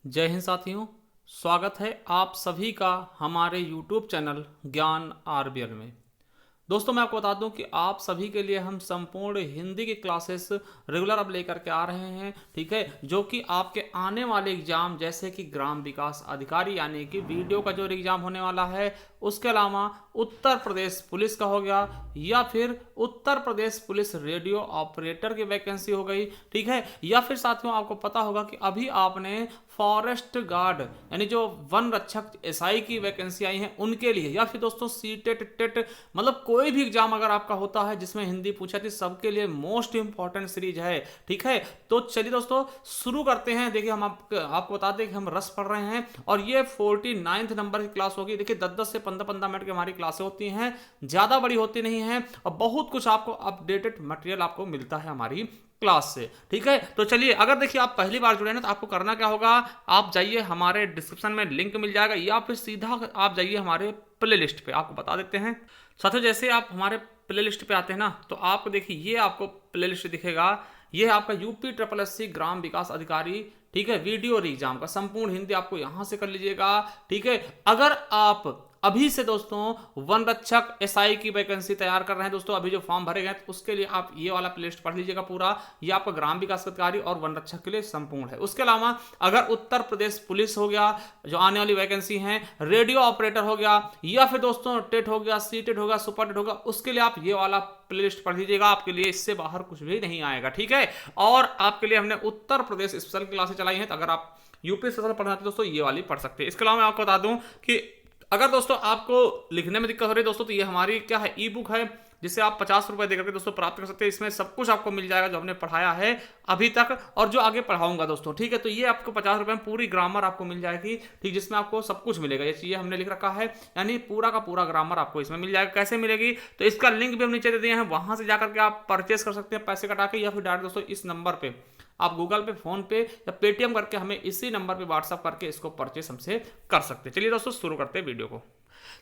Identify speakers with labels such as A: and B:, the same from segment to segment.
A: जय हिंद साथियों। स्वागत है आप सभी का हमारे YouTube चैनल ज्ञान आरबीएल में। दोस्तों मैं आपको बता दूं कि आप सभी के लिए हम संपूर्ण हिंदी की क्लासेस रेगुलर अब लेकर के आ रहे हैं, ठीक है, जो कि आपके आने वाले एग्जाम जैसे कि ग्राम विकास अधिकारी यानी कि वीडियो का जो एग्जाम होने वाला है, उसके अलावा उत्तर प्रदेश पुलिस का हो गया या फिर Uttar Pradesh police radio operator की वैकेंसी हो गई, ठीक है, या फिर साथियों आपको पता होगा कि अभी आपने फॉरेस्ट गार्ड यानी जो वन रक्षक एसआई की वैकेंसी आई है उनके लिए, या फिर दोस्तों सीटेट टेट मतलब कोई भी एग्जाम अगर आपका होता है जिसमें हिंदी पूछा थी, सबके लिए मोस्ट इंपॉर्टेंट सीरीज है, ठीक है। तो चलिए दोस्तों शुरू करते हैं। देखिए हम आपको बता दें कि हम रस पढ़ रहे हैं और ये 49th नंबर की क्लास होगी। देखिए 10-10 से 15-15 मिनट की हमारी क्लासें होती हैं, ज्यादा बड़ी होती नहीं है और बहुत कुछ आपको अपडेटेड मटेरियल आपको मिलता है हमारी क्लास से, ठीक है। तो चलिए, अगर देखिए आप पहली बार जुड़े ना तो आपको करना क्या होगा, आप जाइए हमारे डिस्क्रिप्शन में लिंक मिल जाएगा या फिर सीधा आप जाइए हमारे प्ले लिस्ट पे। आपको बता देते हैं साथियों, जैसे आप हमारे प्ले लिस्ट पे आते हैं ना तो आपको देखिए ये आपको प्ले लिस्ट दिखेगा। ये है आपका यूपी ट्रिपल एससी ग्राम विकास अधिकारी, ठीक है, वीडियो और एग्जाम का संपूर्ण हिंदी आपको यहां से कर लीजिएगा, ठीक है। अगर आप अभी से दोस्तों वन रक्षक एसआई की वैकेंसी तैयार कर रहे हैं दोस्तों, अभी जो फॉर्म भरे गए तो उसके लिए आप ये वाला प्लेलिस्ट पढ़ लीजिएगा पूरा। ये आपका ग्राम विकास अधिकारी और वन रक्षक के लिए संपूर्ण है। उसके अलावा अगर उत्तर प्रदेश पुलिस हो गया जो आने वाली वैकेंसी है, रेडियो ऑपरेटर हो गया या फिर दोस्तों टेट हो गया, सी टेट हो गया, सुपर टेट हो गया, उसके लिए आप ये वाला प्लेलिस्ट पढ़ लीजिएगा। आपके लिए इससे बाहर कुछ भी नहीं आएगा, ठीक है। और आपके लिए हमने उत्तर प्रदेश स्पेशल क्लासेस चलाई हैं, तो अगर आप यूपी स्पेशल पढ़ना चाहते दोस्तों ये वाली पढ़ सकते हैं। इसके अलावा मैं आपको बता दूं कि अगर दोस्तों आपको लिखने में दिक्कत हो रही है दोस्तों, तो ये हमारी क्या है, ई बुक है जिसे आप 50 रुपए देकर के दोस्तों प्राप्त कर सकते हैं। इसमें सब कुछ आपको मिल जाएगा जो हमने पढ़ाया है अभी तक और जो आगे पढ़ाऊंगा दोस्तों, ठीक है। तो ये आपको 50 रुपए में पूरी ग्रामर आपको मिल जाएगी, ठीक, जिसमें आपको सब कुछ मिलेगा। ये चीजें हमने लिख रखा है, यानी पूरा का पूरा ग्रामर आपको इसमें मिल जाएगा। कैसे मिलेगी, तो इसका लिंक भी हम नीचे दे दिए हैं, वहां से जाकर के आप परचेस कर सकते हैं पैसे कटा के, या फिर डायरेक्ट दोस्तों इस नंबर पे आप गूगल पे, फोन पे या पेटीएम करके हमें इसी नंबर पे व्हाट्सअप करके इसको परचेस हमसे कर सकते हैं। चलिए दोस्तों शुरू करते हैं वीडियो को।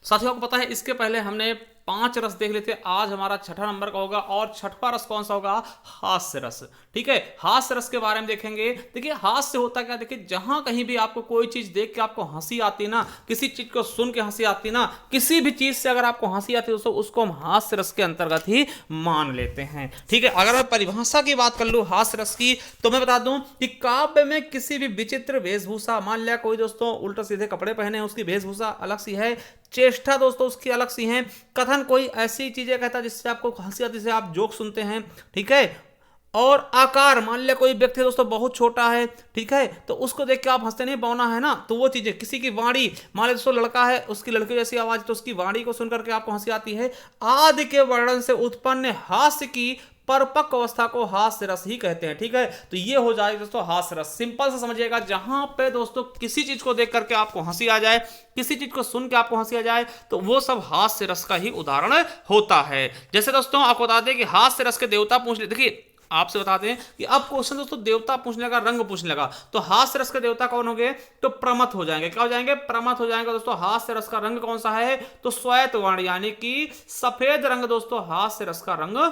A: साथियों को पता है इसके पहले हमने 5 रस देख लेते, आज हमारा छठा नंबर का होगा और छठवां रस कौन सा होगा, हास्य रस, ठीक है। हास्य रस के बारे में देखेंगे। देखिए हास्य होता क्या, देखिए जहां कहीं भी आपको कोई चीज देख के आपको हंसी आती ना, किसी चीज को सुन के हंसी आती ना, किसी भी चीज से अगर आपको हंसी आती है दोस्तों, उसको हम हास्य रस के अंतर्गत ही मान लेते हैं, ठीक है। अगर मैं परिभाषा की बात कर लूं हास्य रस की, तो मैं बता दूं कि काव्य में किसी भी विचित्र वेशभूषा, मान लिया कोई दोस्तों उल्टा सीधे कपड़े पहने हैं, उसकी वेशभूषा अलग सी है, चेष्टा दोस्तों उसकी अलग सी है, कथन कोई ऐसी चीजें कहता है जिससे आपको हंसी आती है, आप जोक सुनते हैं, ठीक है। और आकार, मान लिया कोई व्यक्ति दोस्तों बहुत छोटा है, ठीक है, तो उसको देख के आप हंसते नहीं, बौना है ना, तो वो चीजें, किसी की वाणी, मान लिया दोस्तों लड़का है, उसकी लड़की जैसी आवाज, तो उसकी वाणी को सुनकर के आपको हंसी आती है, आदि के वर्णन से उत्पन्न हास्य की परिपक्व अवस्था को हास्य रस ही कहते हैं, ठीक है। तो ये हो जाएगा दोस्तों हास्य रस। सिंपल से समझिएगा, जहां पे दोस्तों किसी चीज को देख करके आपको हंसी आ जाए, किसी चीज को सुन के आपको हंसी आ जाए, तो वो सब हास्य रस का ही उदाहरण होता है। जैसे दोस्तों आपको बता दें कि हास्य रस के देवता पूछ ले, देखिए आपसे बता दें कि अब क्वेश्चन दोस्तों देवता पूछने लगा, रंग पूछने लगा, तो हास्य रस के देवता कौन हो गए, तो प्रमथ हो जाएंगे। क्या हो जाएंगे, प्रमथ हो जाएंगे दोस्तों। हास्य रस का रंग कौन सा है, तो श्वेत वर्ण यानी कि सफेद रंग दोस्तों हास्य रस का रंग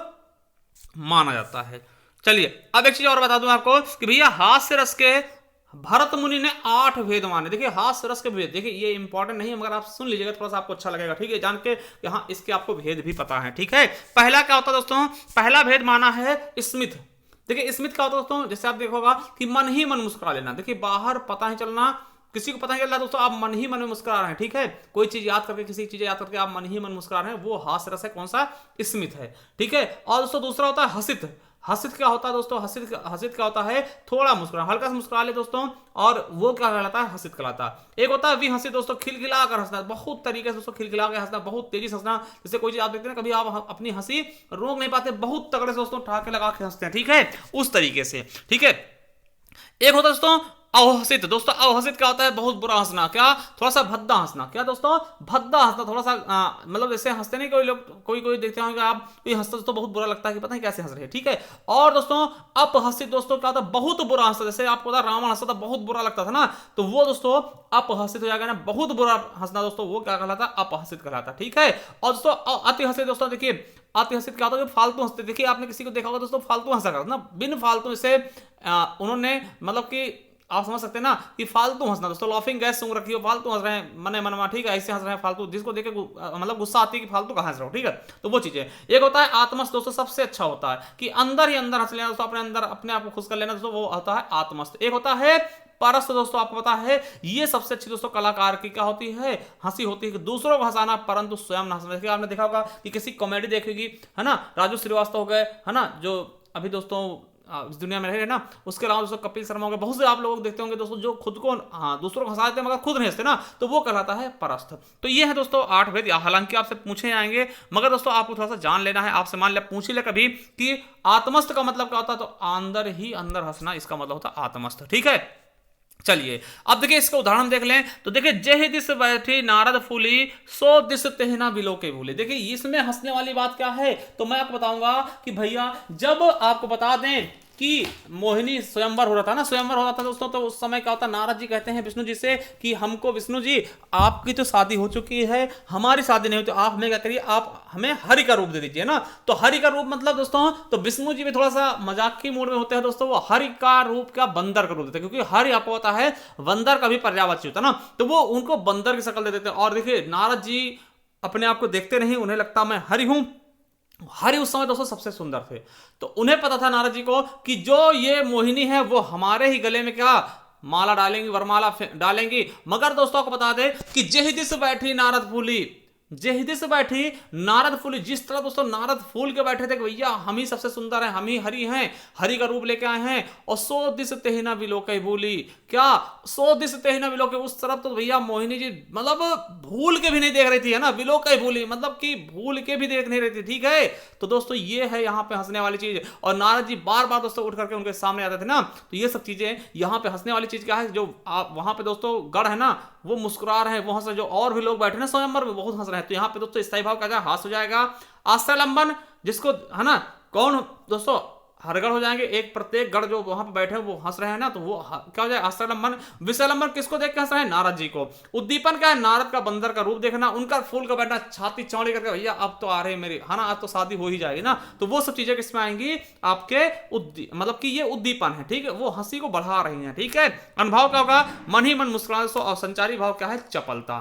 A: माना जाता है। चलिए अब एक चीज और बता दूं आपको कि भैया हास्य रस के भरत मुनि ने 8 भेद माने। देखिए हास्य रस के भेद, देखिए ये इंपॉर्टेंट नहीं है मगर आप सुन लीजिएगा थोड़ा सा आपको अच्छा लगेगा, ठीक है, जान के कि हाँ इसके आपको भेद भी पता है, ठीक है। पहला क्या होता है दोस्तों, पहला भेद माना है स्मित। देखिए स्मित क्या होता है दोस्तों, जैसे आप देखोगा कि मन ही मन मुस्कुरा लेना। देखिए बाहर पता नहीं चलना, किसी को पता नहीं चल रहा दोस्तों, आप मन ही मन में मुस्कुरा रहे हैं, ठीक है, कोई चीज याद करके, किसी चीज याद करके आप मन ही मन मुस्कुरा रहे हैं, वो हास्य रस है, कौन सा, स्मित है, ठीक है। और दोस्तों दूसरा होता है हसित। हसित क्या होता है दोस्तों, हसित क्या होता है, थोड़ा मुस्कुरा, हल्का सा मुस्कुरा ले दोस्तों, और वो क्या कहलाता है, हसित कहलाता है। एक होता है विहसित दोस्तों, खिलखिला कर हंसना, बहुत तरीके से दोस्तों खिलखिला कर हंसना, बहुत तेजी से हंसना। जैसे कोई चीज आप देखते हैं कभी आप अपनी हंसी रोक नहीं पाते, बहुत तगड़े से दोस्तों ठहाके लगा के हंसते हैं, ठीक है, उस तरीके से, ठीक है। एक होता है दोस्तों अवहसित। दोस्तों अवहसित क्या होता है, बहुत बुरा हंसना, क्या, थोड़ा सा भद्दा हंसना, क्या दोस्तों, भद्दा हंसना, थोड़ा सा मतलब जैसे हंसते नहीं कोई लोग, कोई देखते होंगे आप, कोई हंसता दोस्तों बहुत बुरा लगता है कि पता नहीं कैसे हंस रहे हैं, ठीक है। और दोस्तों अपहसित दोस्तों क्या होता है, बहुत बुरा हंसता, जैसे आपको पता रावण हंसता था बहुत बुरा लगता था ना, तो वो दोस्तों अपहसित हो जाएगा ना, बहुत बुरा हंसना दोस्तों, वो क्या कहलाता है, अपहसित कहलाता, ठीक है। और दोस्तों अति हंसित दोस्तों, देखिए अति हंसित क्या होता है, फालतू हंसते। देखिए आपने किसी को देखा होगा दोस्तों फालतू हंसा करता ना, बिन फालतू से उन्होंने मतलब कि आप समझ सकते हैं ना कि फालतू हंसना, दोस्तों लाफिंग गैस सूंघ रखी हो, फालतू हंस रहे हैं मने मनवा, ठीक है, ऐसे हंस रहे हैं फालतू, जिसको देख के मतलब गुस्सा आती है कि फालतू कहाँ हंस रहे हो, ठीक है। तो वो चीजें, एक होता है आत्मस्थ, दोस्तों सबसे अच्छा होता है कि अंदर ही अंदर हंस लेना दोस्तों, अपने अंदर अपने आप को खुश कर लेना दोस्तों, वो होता है आत्मस्थ। एक होता है परस्त, दोस्तों आपको पता है ये सबसे अच्छी दोस्तों कलाकार की क्या होती है, हंसी होती है कि दूसरों को हंसाना परंतु स्वयं ना हंसना। देखिए आपने देखा होगा कि किसी कॉमेडी देखेगी, है ना, राजू श्रीवास्तव हो गए, है ना, जो अभी दोस्तों इस दुनिया में रहे ना, उसके अलावा दोस्तों कपिल शर्मा हो गए, बहुत से आप लोग देखते होंगे दोस्तों जो खुद को, हाँ, दूसरों को हंसाते हैं मगर खुद नहीं हंसते ना, तो वो कहलाता है परस्थ। तो ये है दोस्तों 8 भेद, हालांकि आपसे पूछे आएंगे मगर दोस्तों आपको थोड़ा सा जान लेना है। आपसे मान लिया पूछ ले कभी कि आत्मस्थ का मतलब क्या होता है, तो अंदर ही अंदर हंसना, इसका मतलब होता है आत्मस्थ, ठीक है। चलिए अब देखिए इसका उदाहरण देख लें, तो देखिए जय दिस बैठी नारद फूली, सो दिस तेहना बिलो के भूले। देखिए इसमें हंसने वाली बात क्या है, तो मैं आपको बताऊंगा कि भैया जब आपको बता दें कि मोहिनी स्वयंवर हो रहा था ना, स्वयंवर हो रहा था दोस्तों, तो उस समय क्या होता, नारद जी कहते हैं विष्णु जी से कि हमको विष्णु जी आपकी तो शादी हो चुकी है, हमारी शादी नहीं हुई, तो आप हमें क्या करिए, आप हमें हरि का रूप दे दीजिए ना। तो हरि का रूप मतलब दोस्तों, तो विष्णु जी भी थोड़ा सा मजाक की मूड में होते हैं दोस्तों, वो हरि का रूप क्या बंदर का रूप देते हैं, क्योंकि हरि आपको पता है बंदर का भी पर्यायवाची होता है ना, तो वो उनको बंदर की शक्ल दे देते हैं। और देखिए नारद जी अपने आप को देखते नहीं, उन्हें लगता मैं हरि हूं। हरि उस समय दोस्तों सबसे सुंदर थे, तो उन्हें पता था नारद जी को कि जो ये मोहिनी है वो हमारे ही गले में क्या माला डालेंगी, वरमाला डालेंगी। मगर दोस्तों को बता दे कि जेहि दिस बैठी नारद फूली, जेहि दिस बैठी नारद फूली, जिस तरह दोस्तों नारद फूल के बैठे थे कि भैया हम ही सबसे सुंदर हैं, हम ही हरि हैं, हरि का रूप लेके आए हैं, और सो दिस तेहना बिलोके भूली, क्या सो दिस तेहना बिलोके, उस तरफ तो भैया मोहिनी जी मतलब भूल के भी नहीं देख रही थी, है ना, बिलोके भूली मतलब कि भूल के भी देख नहीं रही थी, ठीक है। तो दोस्तों ये है यहाँ पे हंसने वाली चीज, और नारद जी बार बार दोस्तों उठ करके उनके सामने आते थे ना, तो ये सब चीजें यहाँ पे हंसने वाली चीज क्या है, जो आप वहां पे दोस्तों गढ़ है ना, वो मुस्कुरा रहे हैं, वो हंस रहे, जो और भी लोग बैठे ना स्वयंवर में बहुत हंस रहे हैं, तो यहाँ पे दोस्तों स्थायी भाव क्या हास हो जाएगा। आश्रयलंबन जिसको, है ना, कौन दोस्तों हरगढ़ हो जाएंगे, एक प्रत्येक गढ़ जो वहां पे बैठे हैं वो हंस रहे हैं ना, तो वो क्या हो जाए आश्रयलंबन। विषयलंबन किसको देख के हंस रहे हैं, नारद जी को। उद्दीपन क्या है, नारद का बंदर का रूप देखना, उनका फूल का बैठना, छाती चौड़ी करके भैया अब तो आ रहे हैं मेरी, है ना, आज तो शादी हो ही जाएगी ना, तो वो सब चीजें किसमें आएंगी आपके मतलब कि ये उद्दीपन है, ठीक है, वो हंसी को बढ़ा रही है, ठीक है। अनुभव क्या होगा, मन ही मन मुस्कुराना, और संचारी भाव क्या है, चपलता,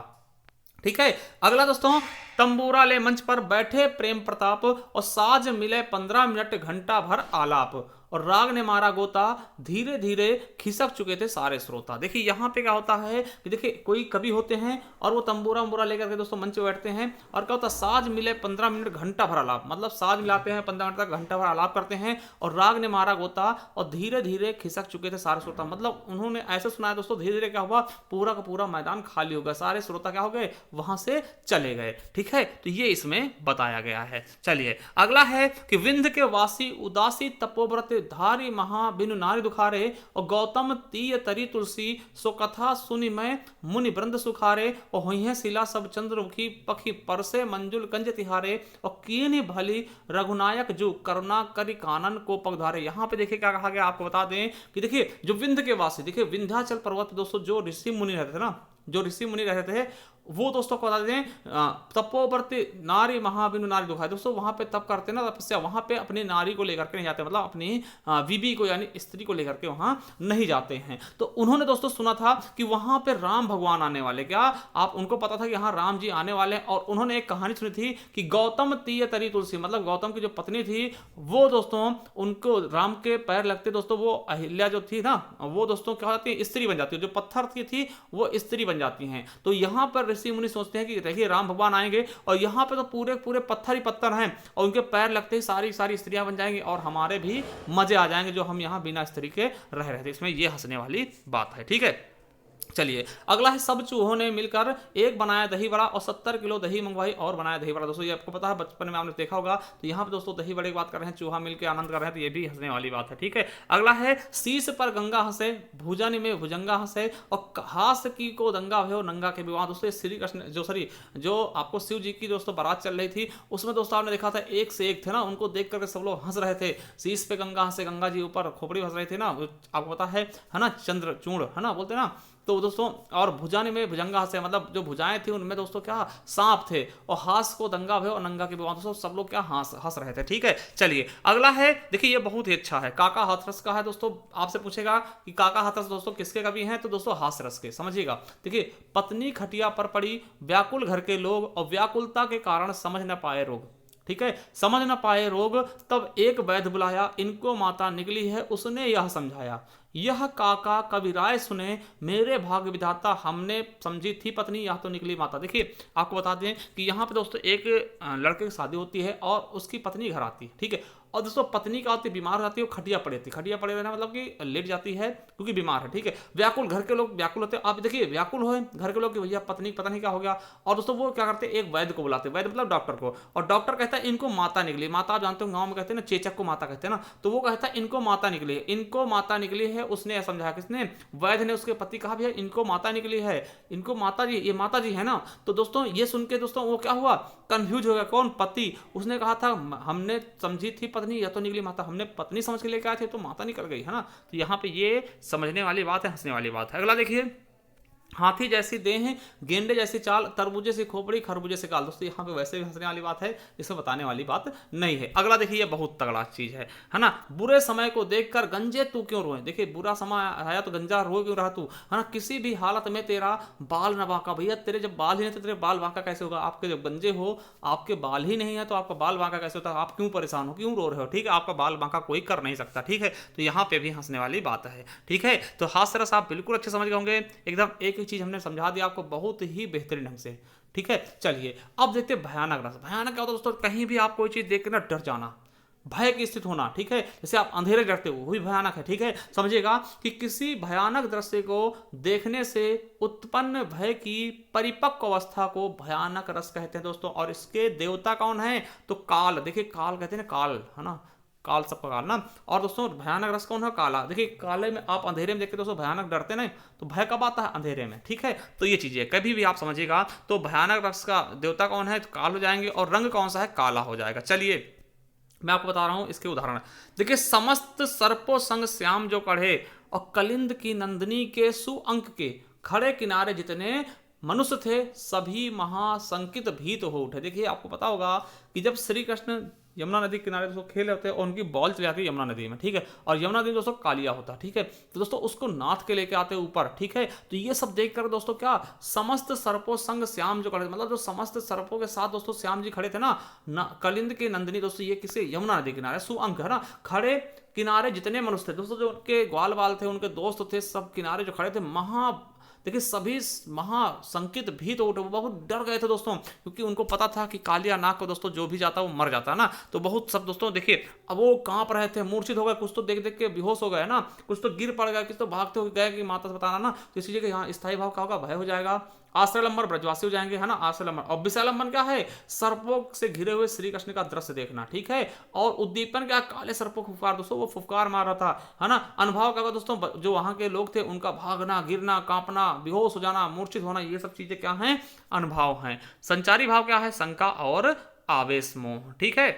A: ठीक है। अगला दोस्तों, तंबूरा ले मंच पर बैठे प्रेम प्रताप, और साज मिले 15 मिनट घंटा भर आलाप, और राग ने मारा गोता, धीरे धीरे खिसक चुके थे सारे श्रोता। देखिए यहाँ पे क्या होता है कि देखिए कोई कवि होते हैं और वो तंबूरा वंबूरा लेकर के दोस्तों मंच पे बैठते हैं, और क्या होता है साज मिले 15 मिनट घंटा भर आलाप, मतलब साज मिलाते हैं 15 मिनट तक घंटा भर आलाप करते हैं, और राग ने मारा गोता, और धीरे धीरे खिसक चुके थे सारे श्रोता, मतलब उन्होंने ऐसे सुनाया दोस्तों, धीरे धीरे क्या हुआ, पूरा का पूरा मैदान खाली हो गया, सारे श्रोता क्या हो गए, वहां से चले गए, ठीक है। तो ये इसमें बताया गया है। चलिए अगला है कि विंध्य के वासी उदासी तपोव्रत धारी महा बिनु नारी दुखारे, और गौतम तीय तरी तुलसी, सो कथा सुनि मैं मुनि वृंद सुखारे, और हुई है शिला सब चंद्रमुखी, पखी परसे मंजुल कंज तिहारे, और कीनी भली रघुनायक जो करुणा करी कानन को पगधारे। यहाँ पे देखिए क्या कहा गया, आपको बता दें कि देखिए जो विंध्य के वासी, देखिए विंध्याचल पर्वत दोस्तों जो ऋषि मुनि रहते थे ना, जो ऋषि मुनि रहते थे, वो दोस्तों को बता दें तपोवर्ती नारी महाबिनु नारी दुखाए, दोस्तों वहां पे तप करते ना, तपस्या, वहां पे अपनी नारी को लेकर के नहीं जाते, मतलब अपनी बीबी को यानी स्त्री को लेकर के वहां नहीं जाते हैं। तो उन्होंने दोस्तों सुना था कि वहां पे राम भगवान आने वाले, क्या आप उनको पता था कि यहाँ राम जी आने वाले, और उन्होंने एक कहानी सुनी थी कि गौतम तीय तरी तुलसी, मतलब गौतम की जो पत्नी थी वो दोस्तों उनको राम के पैर लगते दोस्तों, वो अहिल्या जो थी ना, वो दोस्तों क्या हो जाती है, स्त्री बन जाती है, जो पत्थर की थी वो स्त्री बन जाती हैं। तो यहाँ पर ऋषि मुनि सोचते हैं कि देखिए राम भगवान आएंगे, और यहाँ पे तो पूरे पूरे पत्थर ही पत्थर हैं, और उनके पैर लगते ही सारी सारी स्त्रियां बन जाएंगी, और हमारे भी मजे आ जाएंगे जो हम यहाँ बिना स्त्री के रह रहे थे। इसमें ये हंसने वाली बात है, ठीक है। चलिए अगला है, सब चूहों ने मिलकर एक बनाया दही बड़ा, और 70 किलो दही मंगवाई और बनाया दही बड़ा। दोस्तों ये आपको पता है, बचपन में आपने देखा होगा, तो यहाँ पे दोस्तों दही बड़े की बात कर रहे हैं, चूहा मिलकर आनंद कर रहे हैं, तो ये भी हंसने वाली बात है, ठीक है। अगला है, शीश पर गंगा हंसे, भुजन में भुजंगा हंसे, और हास की को दंगा भयो नंगा के विवाह। दोस्तों श्री कृष्ण जो आपको शिव जी की दोस्तों बारात चल रही थी, उसमें दोस्तों आपने देखा था एक से एक थे ना, उनको देख करके सब लोग हंस रहे थे। शीश पे गंगा हंसे, गंगा जी ऊपर खोपड़ी हंस रहे थे ना, आपको पता है ना, चंद्र चूड़ है ना, बोलते ना तो दोस्तों और भुजाने में भुजंगा हंसे, मतलब जो भुजाएं थी उनमें दोस्तों क्या सांप थे, और हास को दंगा भय और नंगा के दोस्तों सब लोग क्या हंस हंस रहे थे। ठीक है, चलिए अगला है, देखिए ये बहुत ही अच्छा है, काका हाथरस का है दोस्तों। आपसे पूछेगा कि काका हाथरस दोस्तों किसके कवि हैं, तो दोस्तों हाथरस के, समझिएगा। देखिए, पत्नी खटिया पर पड़ी, व्याकुल घर के लोग, और व्याकुलता के कारण समझ न पाए रोग। ठीक है, समझ न पाए रोग, तब एक वैद्य बुलाया, इनको माता निकली है उसने यह समझाया। यह काका कविराय सुने, मेरे भाग्य विधाता, हमने समझी थी पत्नी यह तो निकली माता। देखिए आपको बता दें कि यहाँ पे दोस्तों एक लड़के की शादी होती है और उसकी पत्नी घर आती है। ठीक है, और दोस्तों पत्नी क्या होती है, बीमार हो जाती है, वो खटिया पड़ी रहती है। खटिया पड़े रहना मतलब कि लेट जाती है क्योंकि बीमार है। ठीक है, व्याकुल घर के लोग व्याकुल होते हैं। आप देखिए व्याकुल हो घर के लोग कि भैया पत्नी पता नहीं क्या हो गया, और दोस्तों वो क्या करते हैं, एक वैद्य को बुलाते हैं, वैद्य मतलब डॉक्टर को, और डॉक्टर कहता है इनको माता निकली। माता आप जानते हो गांव में कहते हैं ना, चेचक को माता कहते हैं ना, तो वो कहता है इनको माता निकली है, इनको माता निकली है। उसने समझाया, किसने, वैद्य ने उसके पति कहा भैया इनको माता निकली है, इनको माता जी, ये माता जी है ना। तो दोस्तों ये सुन के दोस्तों वो क्या हुआ, कंफ्यूज हो गया, कौन, पति। उसने कहा था हमने समझी थी पत्नी या तो निकली माता, हमने पत्नी समझ के लेकर आए थे तो माता निकल गई, है ना। तो यहाँ पे ये समझने वाली बात है, हंसने वाली बात है। अगला देखिए, हाथी जैसी देह, गेंडे जैसी चाल, तरबूजे से खोपड़ी, खरबूजे से काल। दोस्तों यहाँ पे वैसे भी हंसने वाली बात है, इसमें बताने वाली बात नहीं है। अगला देखिए, ये बहुत तगड़ा चीज है ना। बुरे समय को देखकर गंजे तू क्यों रोए। देखिए बुरा समय आया तो गंजा रो क्यों रहा तू, है ना। किसी भी हालत में तेरा बाल न बांका। भैया तेरे जब बाल ही नहीं तो तेरे बाल बांका कैसे होगा। आपके जब गंजे हो, आपके बाल ही नहीं है तो आपका बाल बांका कैसे होता है। आप क्यों परेशान हो, क्यों रो रहे हो। ठीक है, आपका बाल बांका कोई कर नहीं सकता। ठीक है, तो यहाँ पे भी हंसने वाली बात है। ठीक है, तो हास्यरस आप बिल्कुल अच्छे समझ गए होंगे, एकदम एक चीज हमने समझा दिया आपको बहुत ही बेहतरीन ढंग से। ठीक है, चलिए अब देखते हैं भयानक रस। भयानक क्या होता है दोस्तों, कहीं भी आप कोई चीज देख के ना डर जाना, भय की स्थिति होना। ठीक है, जैसे आप अंधेरे डरते हो, वो भी भयानक है। ठीक है, समझिएगा कि किसी भयानक दृश्य को देखने से उत्पन्न भय की परिपक्व अवस्था को भयानक रस कहते हैं दोस्तों। और इसके देवता कौन है, तो काल। देखिए काल कहते हैं ना, काल, है ना, काल सबका काल ना। और दोस्तों भयानक रस कौन है, काला। देखिए काले में आप अंधेरे में देखते दोस्तों भयानक डरते नहीं, तो भय कब आता है, अंधेरे में। ठीक है, तो ये चीजें कभी भी आप समझिएगा। तो भयानक रस का देवता कौन है, तो काल हो जाएंगे, और रंग कौन सा है, काला हो जाएगा। चलिए मैं आपको बता रहा हूं इसके उदाहरण। देखिए, समस्त सर्पो संग श्याम जो कढ़े, और कलिंद की नंदिनी के सुअंक के, खड़े किनारे जितने मनुष्य थे सभी महासंकित भीत हो उठे। देखिए आपको पता होगा कि जब श्री कृष्ण यमुना नदी के किनारे दोस्तों खेल होते हैं और उनकी बॉल चली जाती है यमुना नदी में। ठीक है, और यमुना नदी दोस्तों कालिया होता है। ठीक है, तो दोस्तों उसको नाथ के लेके आते हैं ऊपर। ठीक है, तो ये सब देख कर दोस्तों क्या, समस्त सर्पों संग श्याम जो खड़े, मतलब जो समस्त सर्पों के साथ दोस्तों श्याम जी खड़े थे ना, कलिंद के नंदिनी दोस्तों, ये किसे, यमुना नदी किनारे, सुअंक है ना, खड़े किनारे जितने मनुष्य थे दोस्तों, जो उनके ग्वाल बाल थे, उनके दोस्त थे, सब किनारे जो खड़े थे, देखिए सभी महासंकित भीत उठे, वो बहुत डर गए थे दोस्तों, क्योंकि उनको पता था कि कालिया नाग को दोस्तों जो भी जाता वो मर जाता है ना। तो बहुत सब दोस्तों देखिए, अब वो कांप रहे थे, मूर्छित हो गए, कुछ तो देख देख के बेहोश हो गए ना, कुछ तो गिर पड़ गए, कुछ तो भागते हो गए कि माता से बताना ना। तो इसी जगह यहाँ स्थायी भाव का होगा, भय हो जाएगा। आश्रयलंबर ब्रजवासी हो जाएंगे, है ना, आश्रयलंबर। और विषालंबन क्या है, सर्पों से घिरे हुए श्री कृष्ण का दृश्य देखना। ठीक है, और उद्दीपन क्या, काले सर्पों को फुफकार, दोस्तों वो फुफकार मार रहा था, है ना। अनुभव क्या दोस्तों, जो वहां के लोग थे उनका भागना, गिरना, कांपना, बेहोश हो जाना, मूर्छित होना, ये सब चीजें क्या हैं, अनुभव हैं। संचारी भाव क्या है, शंका और आवेश मोह। ठीक है,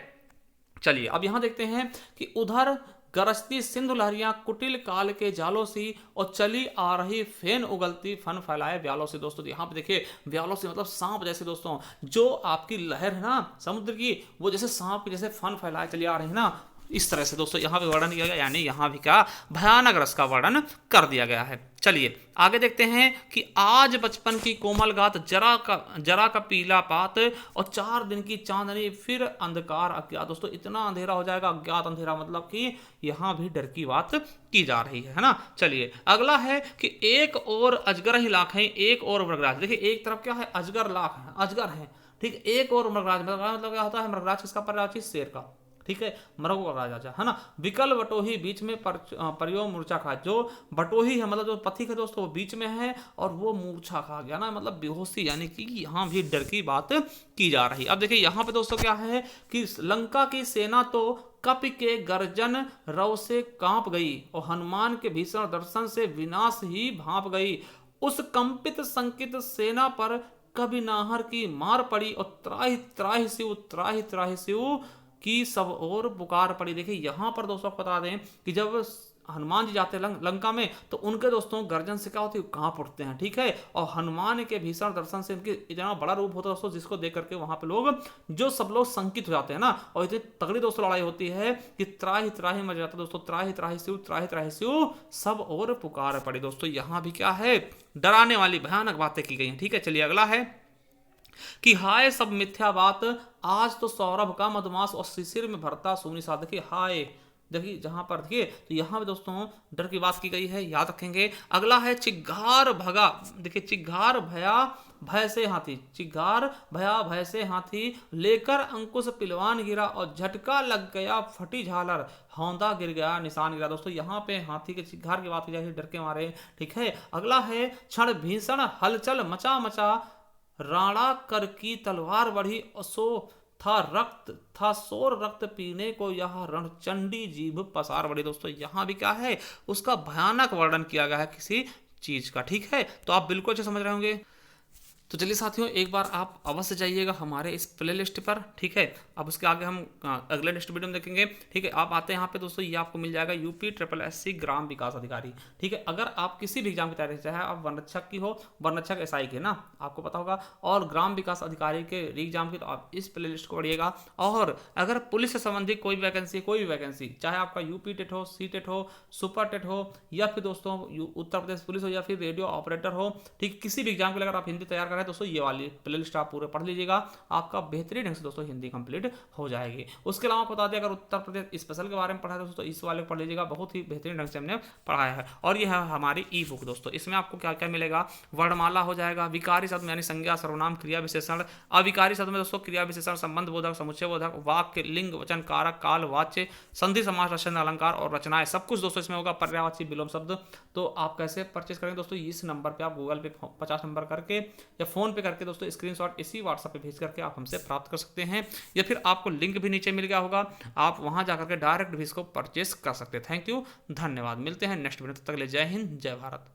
A: चलिए अब यहां देखते हैं कि उधर गरजती सिंधु लहरियां कुटिल काल के जालों सी, और चली आ रही फेन उगलती फन फैलाए व्यालों से। दोस्तों यहाँ पे देखिए, व्यालों से मतलब सांप जैसे दोस्तों, जो आपकी लहर है ना समुद्र की, वो जैसे सांप की जैसे फन फैलाए चली आ रही है ना, इस तरह से दोस्तों यहाँ पे वर्णन किया गया, यानी यहाँ भी क्या, भयानक रस का वर्णन कर दिया गया है। चलिए आगे देखते हैं कि आज बचपन की कोमल गात, जरा का पीला पात, और 4 दिन की चांदनी, फिर अंधकार अज्ञात। दोस्तों इतना अंधेरा हो जाएगा, अज्ञात अंधेरा, मतलब कि यहाँ भी डर की बात की जा रही है ना। चलिए अगला है कि एक और अजगर ही लाख है, एक और मृगराज। देखिए एक तरफ क्या है, अजगर लाख है, अजगर है। ठीक, एक और मृगराज, मतलब क्या होता है, मृगराज किसका पर्यायवाची, शेर का। ठीक है, मृगों का राजा, है ना। विकल बटोही बीच में परियो मूर्छा खा, जो बटोही है मतलब जो पथिक है दोस्तों, वो बीच में है और वो मूर्छा खा गया ना, मतलब बेहोशी, यानी कि यहाँ भी डर की बात की जा रही। अब देखिए यहाँ पे दोस्तों क्या है कि लंका की सेना तो कपि के गर्जन रव से कांप गई, और हनुमान के भीषण दर्शन से विनाश ही भांप गई। उस कंपित संकित सेना पर कभी नाहर की मार पड़ी, और त्राहि त्राहि शिव, त्राहि त्राहि शिव की सब और पुकार पड़ी। देखिए यहाँ पर दोस्तों बता दें कि जब हनुमान जी जाते हैं लंका में तो उनके दोस्तों गर्जन से क्या होती है, कांप उठते हैं, ठीक है। और हनुमान के भीषण दर्शन से इनके इतना बड़ा रूप होता है दोस्तों, जिसको देख करके वहां पे लोग जो सब लोग संकित हो जाते हैं ना। और इतनी तगड़ी दोस्तों लड़ाई होती है कि त्राहि त्राहि मच जाता है दोस्तों, त्राहि त्राहि शिव, त्राहि त्राहि शिव, सब और पुकार पड़ी दोस्तों। यहाँ भी क्या है, डराने वाली भयानक बातें की गई हैं, ठीक है। चलिए अगला है कि हाय सब मिथ्या बात, आज तो सौरभ का मधुमास और शिशिर में भरता सूनी सा। देखिए हाय, देखिए जहां पर देखिए तो यहाँ पे दोस्तों डर की बात की गई है, याद रखेंगे। अगला है चिग्घार भगा, देखिए चिग्घार भया भय से हाथी, चिग्घार भया भय से हाथी, लेकर अंकुश पिलवान गिरा और झटका लग गया फटी झालर, हौंदा गिर गया निशान गिरा। दोस्तों यहाँ पे हाथी के चिग्घार की बात की जाए, डर के मारे, ठीक है। अगला है क्षण भीषण हलचल मचा मचा, राणा कर की तलवार बढ़ी, सो था सोर रक्त पीने को यह रणचंडी जीभ पसार बढ़ी। दोस्तों यहाँ भी क्या है, उसका भयानक वर्णन किया गया है किसी चीज का, ठीक है। तो आप बिल्कुल अच्छे समझ रहे होंगे। तो चलिए साथियों, एक बार आप अवश्य जाइएगा हमारे इस प्ले लिस्ट पर, ठीक है। अब उसके आगे हम अगले नेक्स्ट वीडियो में देखेंगे, ठीक है। आप आते हैं यहाँ पे दोस्तों, ये आपको मिल जाएगा UPSSC ग्राम विकास अधिकारी, ठीक है। अगर आप किसी भी एग्जाम की तैयारी, चाहे आप वन रक्षक की हो, वन रक्षक SI की ना, आपको पता होगा, और ग्राम विकास अधिकारी के एग्जाम की, तो आप इस प्ले लिस्ट को पढ़िएगा। और अगर पुलिस से संबंधित कोई भी वैकेंसी, चाहे आपका UP टेट हो, CTET हो, सुपर टेट हो, या फिर दोस्तों उत्तर प्रदेश पुलिस हो, या फिर रेडियो ऑपरेटर हो, ठीक, किसी भी एग्जाम के लिए अगर आप हिंदी तैयार है दोस्तों, ये वाली प्लेलिस्ट आप पूरे पढ़ लीजिएगा, आपका बेहतरीन ढंग से दोस्तों हिंदी कंप्लीट हो जाएगी। उसके अलावा बता दें, अगर उत्तर प्रदेश स्पेशल के बारे में पढ़ा है दोस्तों, इस वाले को पढ़ लीजिएगा, बहुत ही बेहतरीन ढंग से हमने पढ़ाया है। और ये है हमारी ई बुक दोस्तों, इसमें आपको क्या क्या मिलेगा, वर्णमाला हो जाएगा, विकारी शब्द यानी संज्ञा सर्वनाम क्रिया विशेषण, अविकारी शब्द में दोस्तों क्रिया विशेषण, संबंध बोधक, समुच्चय बोधक, वाक्य, लिंग, वचन, कारक, काल, वाच्य, संधि, समास, रचन, अलंकार और रचनाएं, सब कुछ दोस्तों इसमें होगा। पर्यायवाची, विलोम शब्द। तो आप कैसे परचेज करेंगे दोस्तों, इस नंबर पे आप गूगल पे 50 नंबर करके या फोन पे करके दोस्तों स्क्रीनशॉट इसी व्हाट्सएप पे भेज करके आप हमसे प्राप्त कर सकते हैं, या फिर आपको लिंक भी नीचे मिल गया होगा, आप वहां जाकर के डायरेक्ट भी इसको परचेस कर सकते हैं। थैंक यू, धन्यवाद। मिलते हैं नेक्स्ट वीडियो, तब तक के लिए जय हिंद, जय भारत।